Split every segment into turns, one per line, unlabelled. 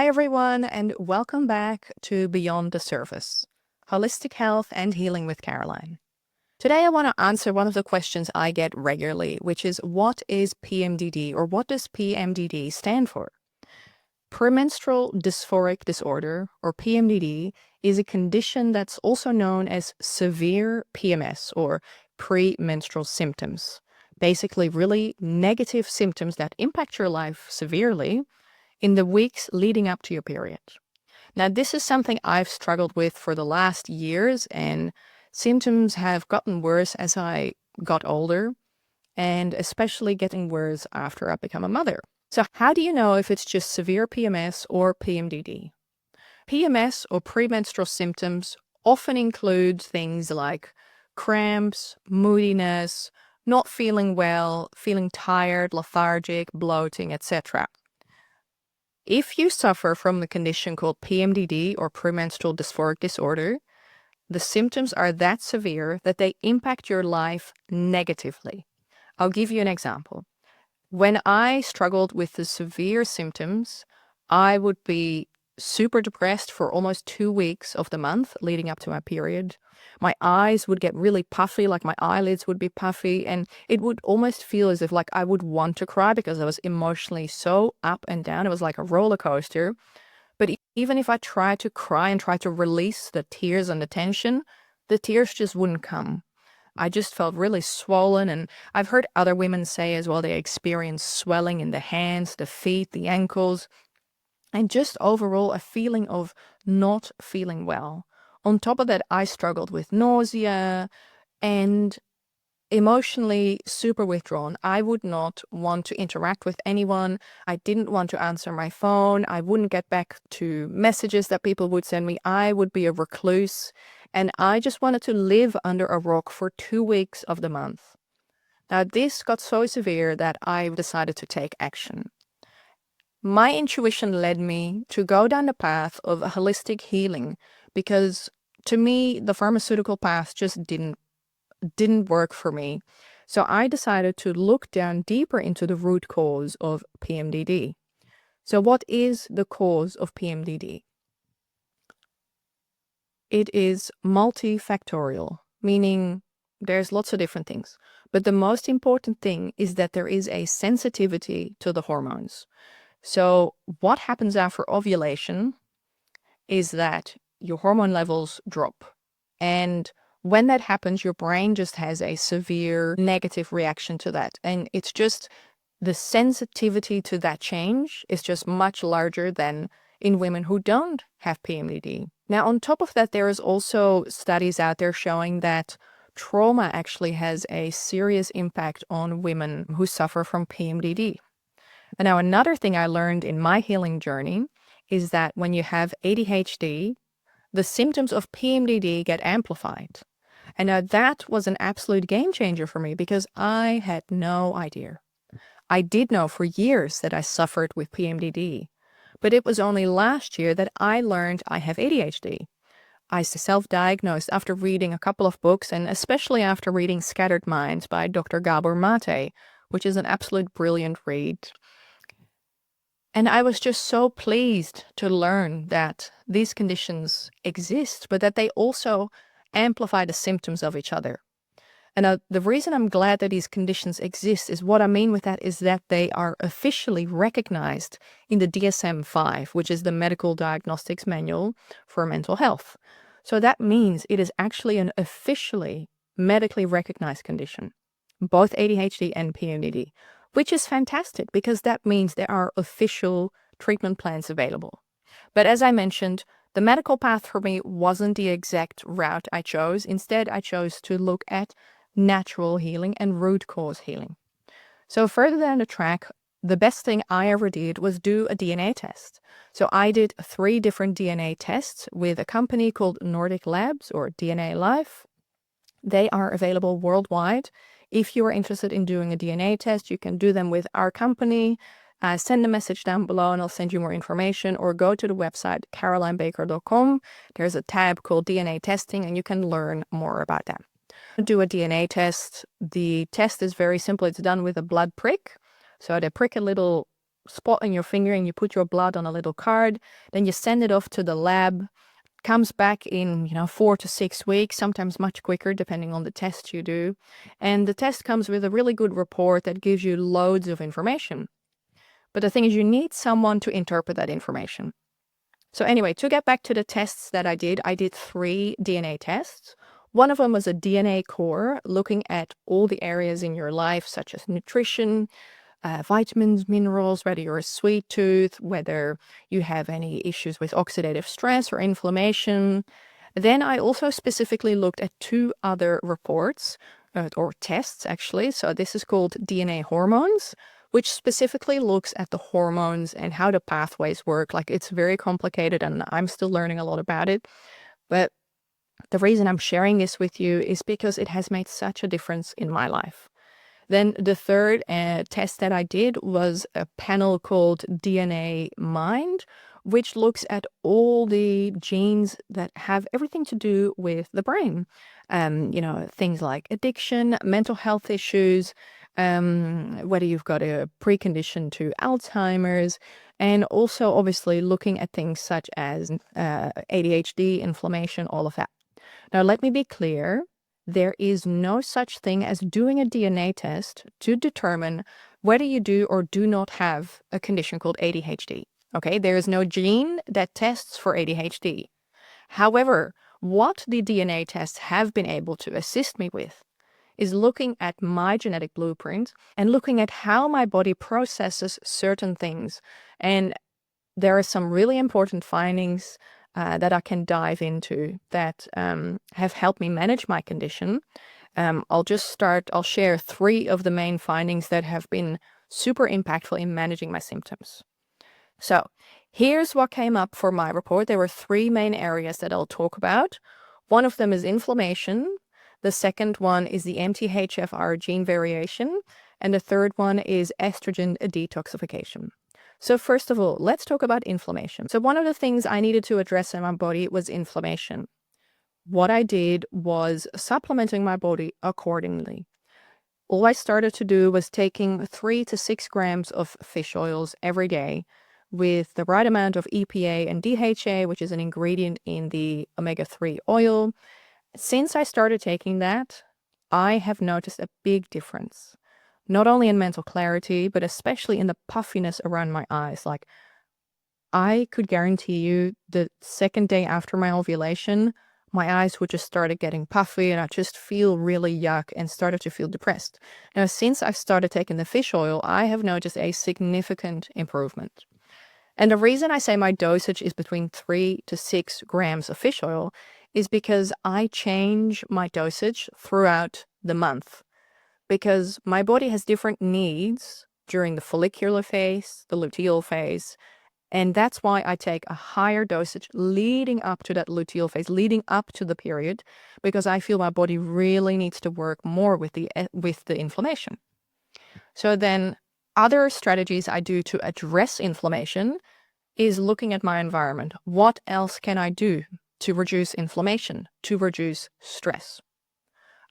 Hi, everyone, and welcome back to Beyond the Surface, Holistic Health and Healing with Caroline. Today, I want to answer one of the questions I get regularly, which is what is PMDD, or what does PMDD stand for? Premenstrual Dysphoric Disorder, or PMDD, is a condition that's also known as severe PMS, or premenstrual symptoms. Basically, really negative symptoms that impact your life severely in the weeks leading up to your period. Now, this is something I've struggled with for the last years, and symptoms have gotten worse as I got older, and especially getting worse after I become a mother. So how do you know if it's just severe PMS or PMDD? PMS, or premenstrual symptoms, often include things like cramps, moodiness, not feeling well, feeling tired, lethargic, bloating, etc. If you suffer from the condition called PMDD, or premenstrual dysphoric disorder, the symptoms are that severe that they impact your life negatively. I'll give you an example. When I struggled with the severe symptoms, I would be super depressed for almost 2 weeks of the month leading up to my period. My eyes would get really puffy, like my eyelids would be puffy, and it would almost feel as if like I would want to cry because I was emotionally so up and down. It was like a roller coaster. But even if I tried to cry and tried to release the tears and the tension, the tears just wouldn't come. I just felt really swollen, and I've heard other women say as well they experience swelling in the hands, the feet, the ankles, and just overall a feeling of not feeling well. On top of that, I struggled with nausea and emotionally super withdrawn. I would not want to interact with anyone. I didn't want to answer my phone. I wouldn't get back to messages that people would send me. I would be a recluse, and I just wanted to live under a rock for 2 weeks of the month. Now, this got so severe that I decided to take action. My intuition led me to go down the path of holistic healing because, to me, the pharmaceutical path just didn't work for me. So I decided to look down deeper into the root cause of PMDD. So what is the cause of PMDD? It is multifactorial, meaning there's lots of different things. But the most important thing is that there is a sensitivity to the hormones. So what happens after ovulation is that your hormone levels drop. And when that happens, your brain just has a severe negative reaction to that. And it's just the sensitivity to that change is just much larger than in women who don't have PMDD. Now, on top of that, there is also studies out there showing that trauma actually has a serious impact on women who suffer from PMDD. And now, another thing I learned in my healing journey is that when you have ADHD, the symptoms of PMDD get amplified. And now that was an absolute game changer for me because I had no idea. I did know for years that I suffered with PMDD, but it was only last year that I learned I have ADHD. I self-diagnosed after reading a couple of books, and especially after reading Scattered Minds by Dr. Gabor Mate, which is an absolute brilliant read. And I was just so pleased to learn that these conditions exist, but that they also amplify the symptoms of each other. And the reason I'm glad that these conditions exist is what I mean with that is that they are officially recognized in the DSM-5, which is the Medical Diagnostics Manual for Mental Health. So that means it is actually an officially medically recognized condition, both ADHD and PMDD, which is fantastic because that means there are official treatment plans available. But as I mentioned, the medical path for me wasn't the exact route I chose. Instead, I chose to look at natural healing and root cause healing. So further down the track, the best thing I ever did was do a DNA test. So I did 3 different DNA tests with a company called Nordic Labs or DNA Life. They are available worldwide. If you are interested in doing a DNA test, you can do them with our company. Send a message down below and I'll send you more information, or go to the website carolinebaker.com. There's a tab called DNA testing and you can learn more about that. Do a DNA test. The test is very simple. It's done with a blood prick. So they prick a little spot on your finger and you put your blood on a little card. Then you send it off to the lab. Comes back in 4 to 6 weeks, sometimes much quicker depending on the test you do. And the test comes with a really good report that gives you loads of information. But the thing is, you need someone to interpret that information. So anyway, to get back to the tests that I did 3 DNA tests. One of them was a DNA core, looking at all the areas in your life, such as nutrition, vitamins, minerals, whether you're a sweet tooth, whether you have any issues with oxidative stress or inflammation. Then I also specifically looked at 2 other reports, or tests actually. So this is called DNA hormones, which specifically looks at the hormones and how the pathways work. Like, it's very complicated and I'm still learning a lot about it. But the reason I'm sharing this with you is because it has made such a difference in my life. Then the third test that I did was a panel called DNA Mind, which looks at all the genes that have everything to do with the brain. Things like addiction, mental health issues, whether you've got a precondition to Alzheimer's, and also obviously looking at things such as ADHD, inflammation, all of that. Now, let me be clear. There is no such thing as doing a DNA test to determine whether you do or do not have a condition called ADHD. Okay, there is no gene that tests for ADHD. However, what the DNA tests have been able to assist me with is looking at my genetic blueprint and looking at how my body processes certain things. And there are some really important findings that I can dive into that have helped me manage my condition. I'll share 3 of the main findings that have been super impactful in managing my symptoms. So here's what came up for my report. There were 3 main areas that I'll talk about. One of them is inflammation. The second one is the MTHFR gene variation. And the third one is estrogen detoxification. So first of all, let's talk about inflammation. So one of the things I needed to address in my body was inflammation. What I did was supplementing my body accordingly. All I started to do was taking 3 to 6 grams of fish oils every day with the right amount of EPA and DHA, which is an ingredient in the omega-3 oil. Since I started taking that, I have noticed a big difference. Not only in mental clarity, but especially in the puffiness around my eyes. Like, I could guarantee you the second day after my ovulation, my eyes would just started getting puffy and I just feel really yuck and started to feel depressed. Now, since I've started taking the fish oil, I have noticed a significant improvement. And the reason I say my dosage is between 3 to 6 grams of fish oil is because I change my dosage throughout the month. Because my body has different needs during the follicular phase, the luteal phase, and that's why I take a higher dosage leading up to that luteal phase, leading up to the period, because I feel my body really needs to work more with the inflammation. So then other strategies I do to address inflammation is looking at my environment. What else can I do to reduce inflammation, to reduce stress?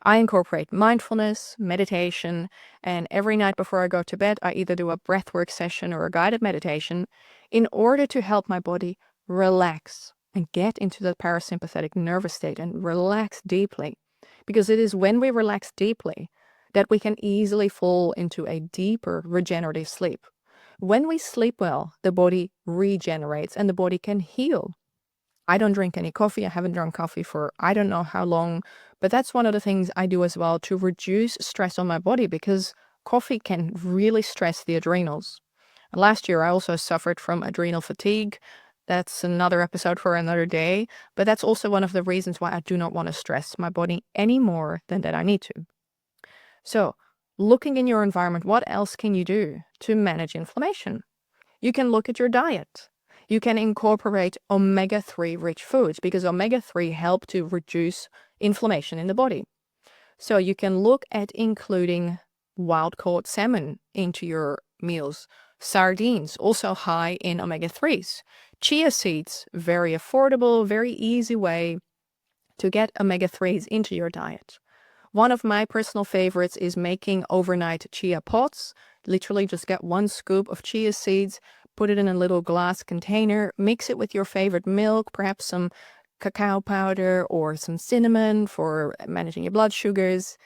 I incorporate mindfulness, meditation, and every night before I go to bed, I either do a breathwork session or a guided meditation in order to help my body relax and get into the parasympathetic nervous state and relax deeply. Because it is when we relax deeply that we can easily fall into a deeper regenerative sleep. When we sleep well, the body regenerates and the body can heal. I don't drink any coffee. I haven't drunk coffee for I don't know how long, but that's one of the things I do as well to reduce stress on my body, because coffee can really stress the adrenals. Last year, I also suffered from adrenal fatigue. That's another episode for another day, but that's also one of the reasons why I do not want to stress my body any more than that I need to. So, looking in your environment, what else can you do to manage inflammation? You can look at your diet. You can incorporate omega-3 rich foods, because omega-3 help to reduce inflammation in the body. So you can look at including wild-caught salmon into your meals. Sardines, also high in omega-3s. Chia seeds, very affordable, very easy way to get omega-3s into your diet. One of my personal favorites is making overnight chia pots. Literally just get 1 scoop of chia seeds, put it in a little glass container, mix it with your favorite milk, perhaps some cacao powder or some cinnamon for managing your blood sugars,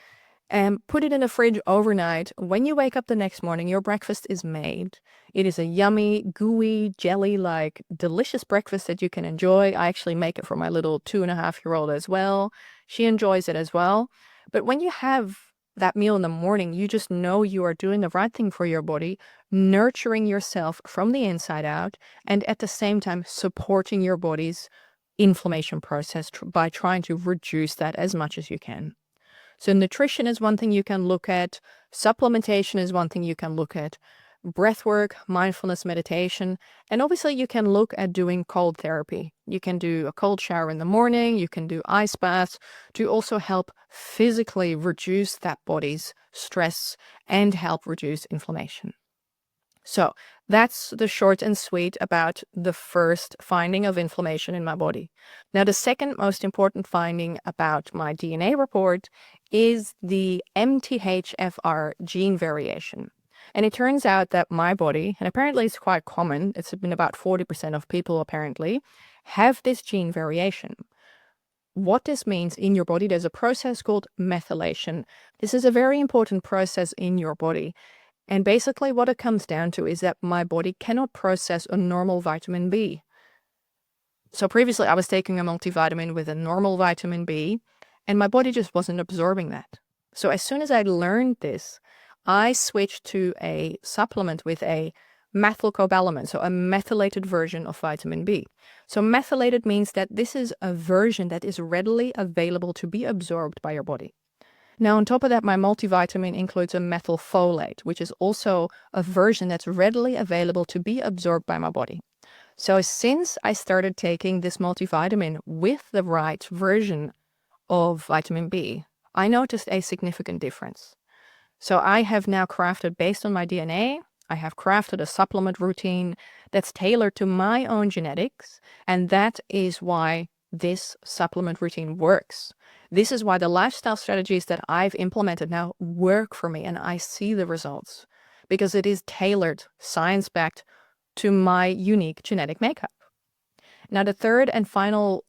and put it in the fridge overnight. When you wake up the next morning, your breakfast is made. It is a yummy, gooey, jelly-like, delicious breakfast that you can enjoy. I actually make it for my little 2.5-year-old as well. She enjoys it as well. But when you have that meal in the morning, you just know you are doing the right thing for your body, nurturing yourself from the inside out, and at the same time supporting your body's inflammation process by trying to reduce that as much as you can. So nutrition is one thing you can look at. Supplementation is one thing you can look at. Breathwork, mindfulness, meditation, and obviously you can look at doing cold therapy. You can do a cold shower in the morning. You can do ice baths to also help physically reduce that body's stress and help reduce inflammation. So that's the short and sweet about the first finding of inflammation in my body. Now, the second most important finding about my DNA report is the MTHFR gene variation. And it turns out that my body, and apparently it's quite common, it's been about 40% of people apparently, have this gene variation. What this means in your body, there's a process called methylation. This is a very important process in your body. And basically what it comes down to is that my body cannot process a normal vitamin B. So previously I was taking a multivitamin with a normal vitamin B, and my body just wasn't absorbing that. So as soon as I learned this, I switched to a supplement with a methylcobalamin, so a methylated version of vitamin B. So methylated means that this is a version that is readily available to be absorbed by your body. Now, on top of that, my multivitamin includes a methylfolate, which is also a version that's readily available to be absorbed by my body. So since I started taking this multivitamin with the right version of vitamin B, I noticed a significant difference. So I have now crafted, based on my DNA, I have crafted a supplement routine that's tailored to my own genetics, and that is why this supplement routine works. This is why the lifestyle strategies that I've implemented now work for me, and I see the results because it is tailored, science-backed to my unique genetic makeup. Now, the third and final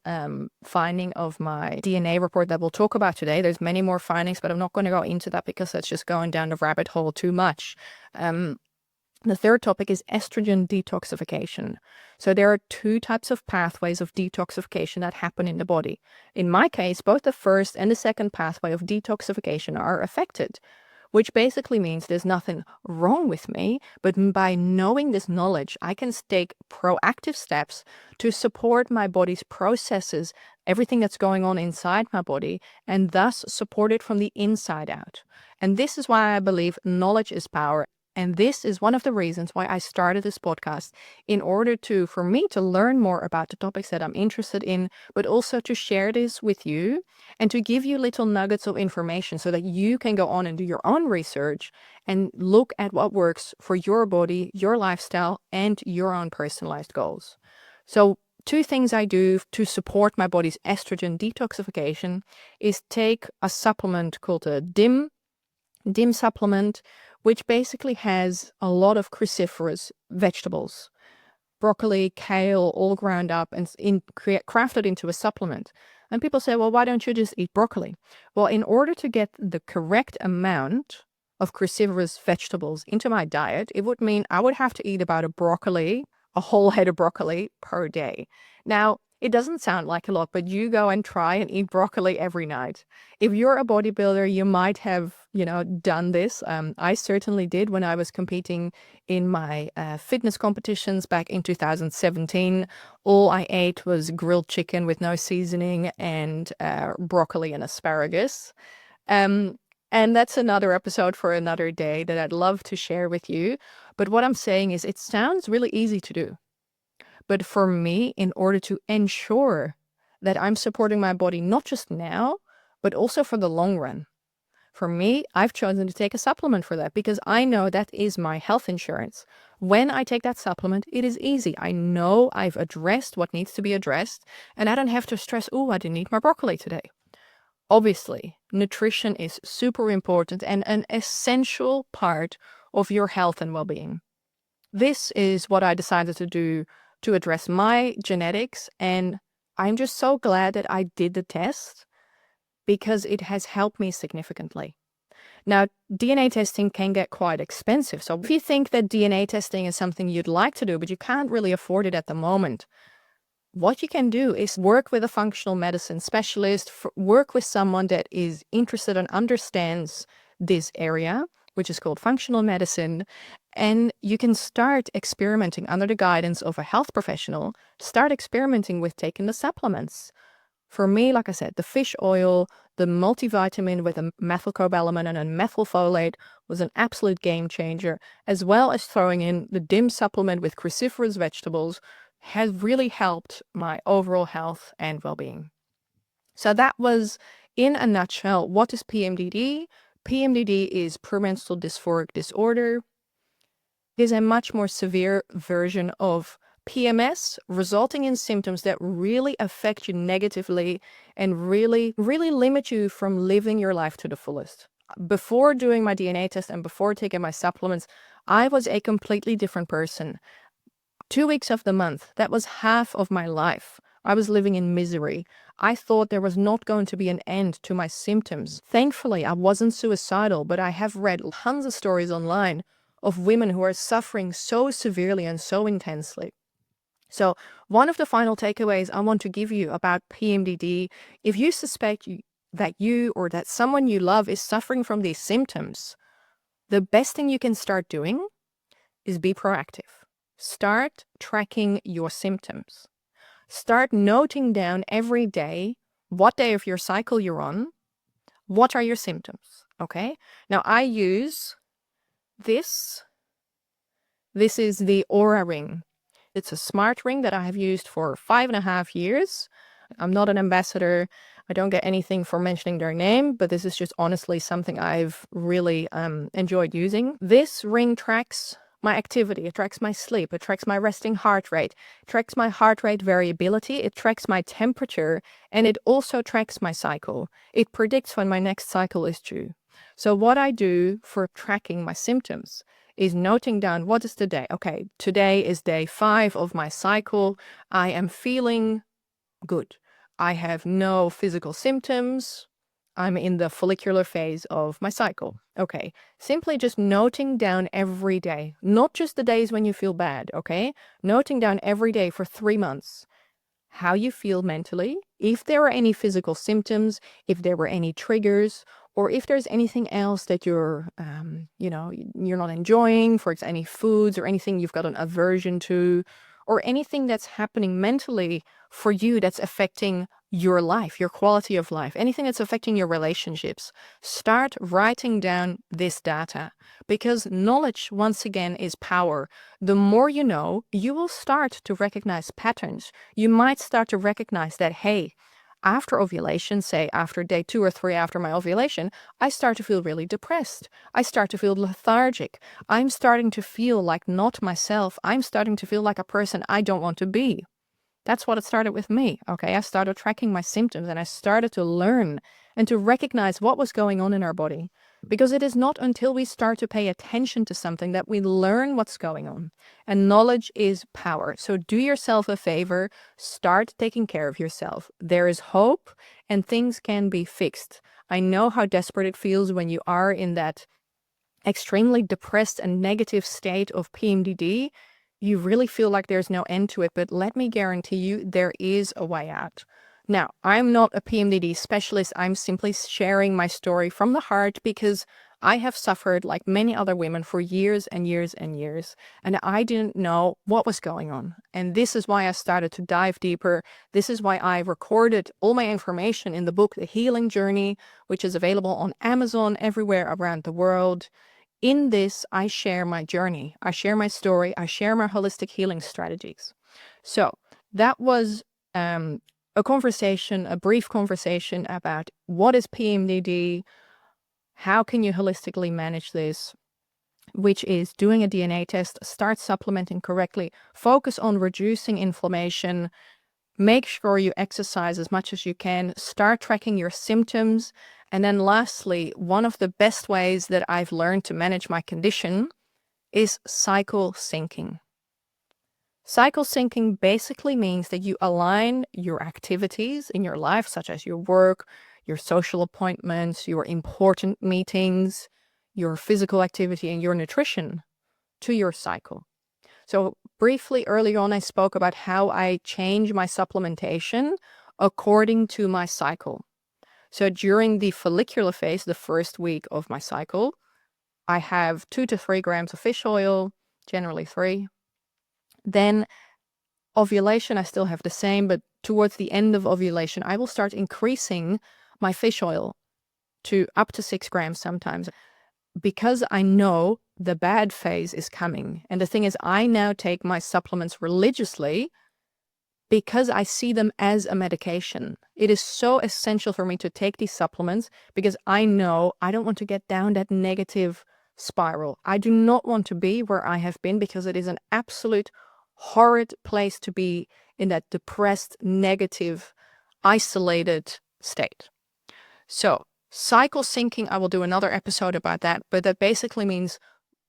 finding of my DNA report that we'll talk about today, there's many more findings, but I'm not going to go into that because that's just going down the rabbit hole too much. The third topic is estrogen detoxification. So there are 2 types of pathways of detoxification that happen in the body. In my case, both the first and the second pathway of detoxification are affected, which basically means there's nothing wrong with me, but by knowing this knowledge, I can take proactive steps to support my body's processes, everything that's going on inside my body, and thus support it from the inside out. And this is why I believe knowledge is power. And this is one of the reasons why I started this podcast, in order for me to learn more about the topics that I'm interested in, but also to share this with you and to give you little nuggets of information so that you can go on and do your own research and look at what works for your body, your lifestyle, and your own personalized goals. So 2 things I do to support my body's estrogen detoxification is take a supplement called a DIM supplement, which basically has a lot of cruciferous vegetables, broccoli, kale, all ground up and crafted into a supplement. And people say, well, why don't you just eat broccoli? Well, in order to get the correct amount of cruciferous vegetables into my diet, it would mean I would have to eat about a whole head of broccoli per day. Now, it doesn't sound like a lot, but you go and try and eat broccoli every night. If you're a bodybuilder, you might have, done this. I certainly did when I was competing in my fitness competitions back in 2017. All I ate was grilled chicken with no seasoning and broccoli and asparagus. And that's another episode for another day that I'd love to share with you. But what I'm saying is it sounds really easy to do. But for me, in order to ensure that I'm supporting my body, not just now, but also for the long run, for me, I've chosen to take a supplement for that because I know that is my health insurance. When I take that supplement, it is easy. I know I've addressed what needs to be addressed, and I don't have to stress, oh, I didn't eat my broccoli today. Obviously, nutrition is super important and an essential part of your health and well-being. This is what I decided to do to address my genetics, and I'm just so glad that I did the test because it has helped me significantly. Now, DNA testing can get quite expensive. So if you think that DNA testing is something you'd like to do, but you can't really afford it at the moment, what you can do is work with a functional medicine specialist, work with someone that is interested and understands this area, which is called functional medicine, and you can start experimenting under the guidance of a health professional, start experimenting with taking the supplements. For me, like I said, the fish oil, the multivitamin with a methylcobalamin and a methylfolate was an absolute game changer, as well as throwing in the DIM supplement with cruciferous vegetables has really helped my overall health and well-being. So that was, in a nutshell, what is PMDD? PMDD is Premenstrual Dysphoric Disorder. It is a much more severe version of PMS, resulting in symptoms that really affect you negatively and really limit you from living your life to the fullest. Before doing my DNA test and before taking my supplements, I was a completely different person. 2 weeks of the month, that was half of my life. I was living in misery. I thought there was not going to be an end to my symptoms. Thankfully, I wasn't suicidal, but I have read tons of stories online of women who are suffering so severely and so intensely. So one of the final takeaways I want to give you about PMDD, if you suspect that you or that someone you love is suffering from these symptoms, the best thing you can start doing is be proactive. Start tracking your symptoms. Start noting down every day what day of your cycle you're on. What are your symptoms? Okay. Now I use this. This is the Aura ring. It's a smart ring that I have used for 5.5 years. I'm not an ambassador. I don't get anything for mentioning their name, but this is just honestly something I've really enjoyed using. This ring tracks my activity, it tracks my sleep, it tracks my resting heart rate, it tracks my heart rate variability, it tracks my temperature, and it also tracks my cycle. It predicts when my next cycle is due. So what I do for tracking my symptoms is noting down what is the day. Okay, today is day 5 of my cycle. I am feeling good. I have no physical symptoms. I'm in the follicular phase of my cycle. Okay, simply just noting down every day, not just the days when you feel bad, okay? Noting down every day for 3 months how you feel mentally, if there are any physical symptoms, if there were any triggers, or if there's anything else that you're not enjoying, for example, any foods or anything you've got an aversion to, or anything that's happening mentally for you that's affecting your life, your quality of life, anything that's affecting your relationships. Start writing down this data because knowledge, once again, is power. The more you know, you will start to recognize patterns. You might start to recognize that, hey, after ovulation, say after day 2 or 3 after my ovulation, I start to feel really depressed. I start to feel lethargic. I'm starting to feel like not myself. I'm starting to feel like a person I don't want to be. That's what it started with me, okay? I started tracking my symptoms and I started to learn and to recognize what was going on in our body. Because it is not until we start to pay attention to something that we learn what's going on. And knowledge is power. So do yourself a favor, start taking care of yourself. There is hope and things can be fixed. I know how desperate it feels when you are in that extremely depressed and negative state of PMDD. You really feel like there's no end to it, but let me guarantee you there is a way out. Now, I'm not a PMDD specialist. I'm simply sharing my story from the heart because I have suffered like many other women for years and years and years, and I didn't know what was going on. And this is why I started to dive deeper. This is why I recorded all my information in the book, The Healing Journey, which is available on Amazon everywhere around the world. In this, I share my journey, I share my story, I share my holistic healing strategies. So that was a brief conversation about what is PMDD, how can you holistically manage this, which is doing a DNA test, start supplementing correctly, focus on reducing inflammation, make sure you exercise as much as you can, start tracking your symptoms. And then lastly, one of the best ways that I've learned to manage my condition is cycle syncing. Cycle syncing basically means that you align your activities in your life, such as your work, your social appointments, your important meetings, your physical activity, and your nutrition to your cycle. So briefly early on, I spoke about how I change my supplementation according to my cycle. So during the follicular phase, the first week of my cycle, I have 2 to 3 grams of fish oil, generally 3. Then ovulation, I still have the same, but towards the end of ovulation, I will start increasing my fish oil to up to 6 grams sometimes, because I know the bad phase is coming. And the thing is, I now take my supplements religiously because I see them as a medication. It is so essential for me to take these supplements because I know I don't want to get down that negative spiral. I do not want to be where I have been, because it is an absolute horrid place to be, in that depressed, negative, isolated state. So cycle syncing, I will do another episode about that, but that basically means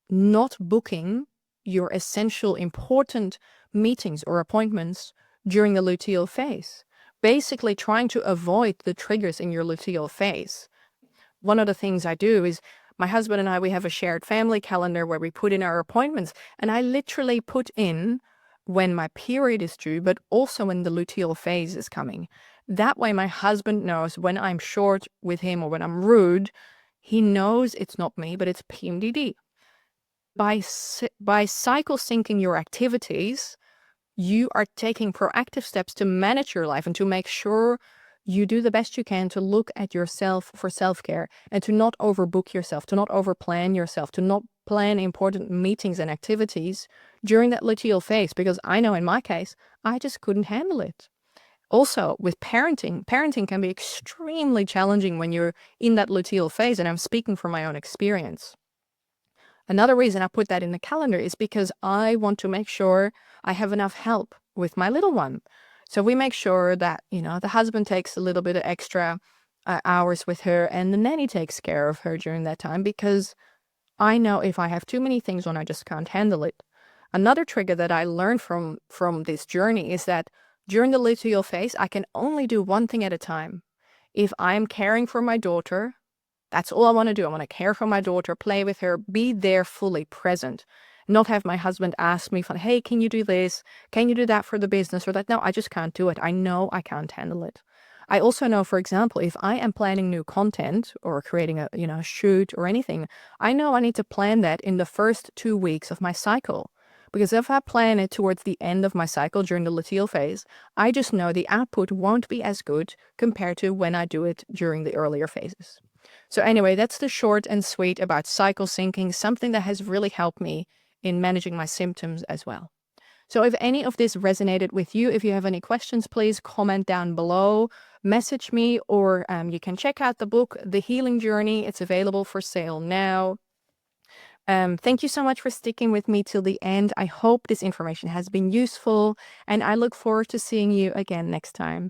not booking your essential important meetings or appointments during the luteal phase. Basically trying to avoid the triggers in your luteal phase. One of the things I do is, my husband and I, we have a shared family calendar where we put in our appointments, and I literally put in when my period is due, but also when the luteal phase is coming. That way my husband knows when I'm short with him or when I'm rude, he knows it's not me, but it's PMDD. By cycle syncing your activities, you are taking proactive steps to manage your life and to make sure you do the best you can to look at yourself for self-care, and to not overbook yourself, to not overplan yourself, to not plan important meetings and activities during that luteal phase, because I know in my case, I just couldn't handle it. Also, with parenting can be extremely challenging when you're in that luteal phase, and I'm speaking from my own experience. Another reason I put that in the calendar is because I want to make sure I have enough help with my little one. So we make sure that, the husband takes a little bit of extra hours with her, and the nanny takes care of her during that time, because I know if I have too many things on, I just can't handle it. Another trigger that I learned from this journey is that during the luteal phase, I can only do one thing at a time. If I'm caring for my daughter, that's all I want to do. I want to care for my daughter, play with her, be there fully present. Not have my husband ask me, hey, can you do this? Can you do that for the business or that? No, I just can't do it. I know I can't handle it. I also know, for example, if I am planning new content or creating a shoot or anything, I know I need to plan that in the first 2 weeks of my cycle. Because if I plan it towards the end of my cycle during the luteal phase, I just know the output won't be as good compared to when I do it during the earlier phases. So anyway, that's the short and sweet about cycle syncing, something that has really helped me in managing my symptoms as well. So if any of this resonated with you, if you have any questions, please comment down below, message me, or you can check out the book, The Healing Journey. It's available for sale now. Thank you so much for sticking with me till the end. I hope this information has been useful, and I look forward to seeing you again next time.